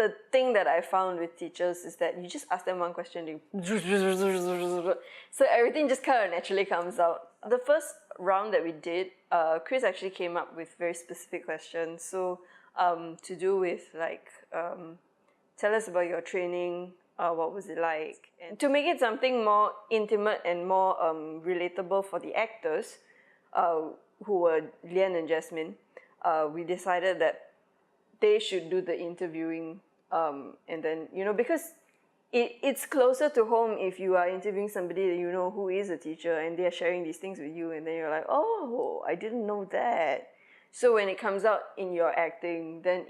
the thing that I found with teachers is that you just ask them one question, so everything just kind of naturally comes out. The first round that we did, Chris actually came up with very specific questions. So to do with like, tell us about your training, what was it like? And to make it something more intimate and more relatable for the actors, who were Lian and Jasmine, we decided that they should do the interviewing, and then, you know, because it's closer to home if you are interviewing somebody that you know who is a teacher and they are sharing these things with you, and then you're like, oh, I didn't know that. So when it comes out in your acting, then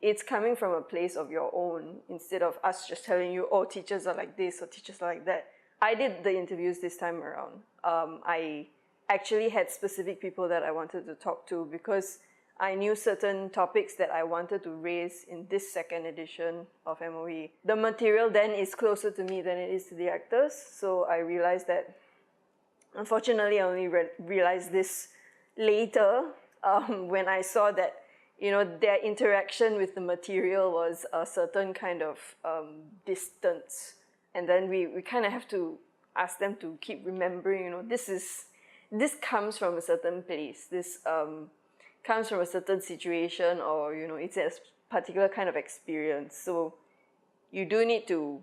it's coming from a place of your own, instead of us just telling you, oh, teachers are like this or teachers are like that. I did the interviews this time around. I actually had specific people that I wanted to talk to because I knew certain topics that I wanted to raise in this second edition of M.O.E. The material then is closer to me than it is to the actors, so I realized that, unfortunately, I only realized this later, when I saw that, you know, their interaction with the material was a certain kind of distance. And then we kind of have to ask them to keep remembering, you know, this comes from a certain place, this comes from a certain situation, or, you know, it's a particular kind of experience. So you do need to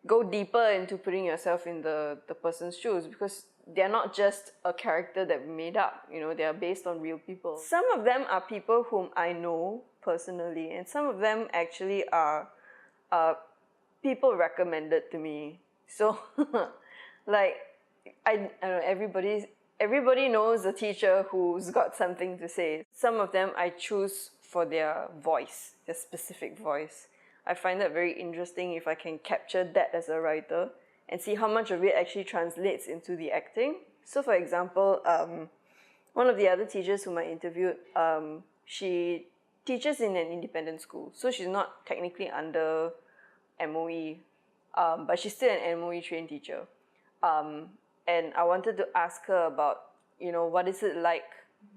go deeper into putting yourself in the person's shoes, because they're not just a character that we made up, you know, they are based on real people. Some of them are people whom I know personally, and some of them actually are people recommended to me. So, like, I don't know, everybody knows a teacher who's got something to say. Some of them I choose for their voice, their specific voice. I find that very interesting if I can capture that as a writer and see how much of it actually translates into the acting. So for example, one of the other teachers whom I interviewed, she teaches in an independent school. So she's not technically under M.O.E, but she's still an M.O.E trained teacher. And I wanted to ask her about, you know, what is it like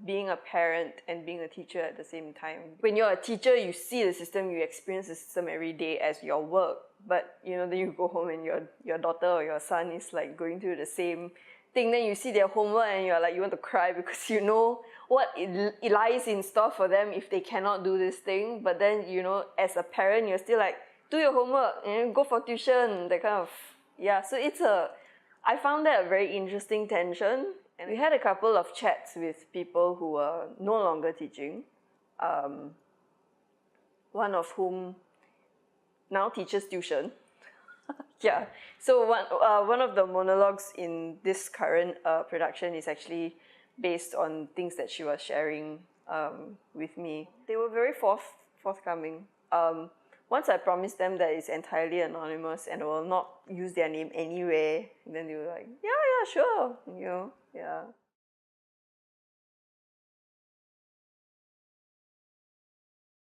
being a parent and being a teacher at the same time. When you're a teacher, you see the system, you experience the system every day as your work. But, you know, then you go home and your daughter or your son is like going through the same thing. Then you see their homework and you're like, you want to cry because you know what it lies in store for them if they cannot do this thing. But then, you know, as a parent, you're still like, do your homework and go for tuition, that kind of, yeah. So I found that a very interesting tension. And we had a couple of chats with people who were no longer teaching, one of whom now teaches tuition. Yeah, so one of the monologues in this current production is actually based on things that she was sharing with me. They were very forthcoming. Once I promised them that it's entirely anonymous and I will not use their name anywhere, then they were like, yeah, sure, you know, yeah.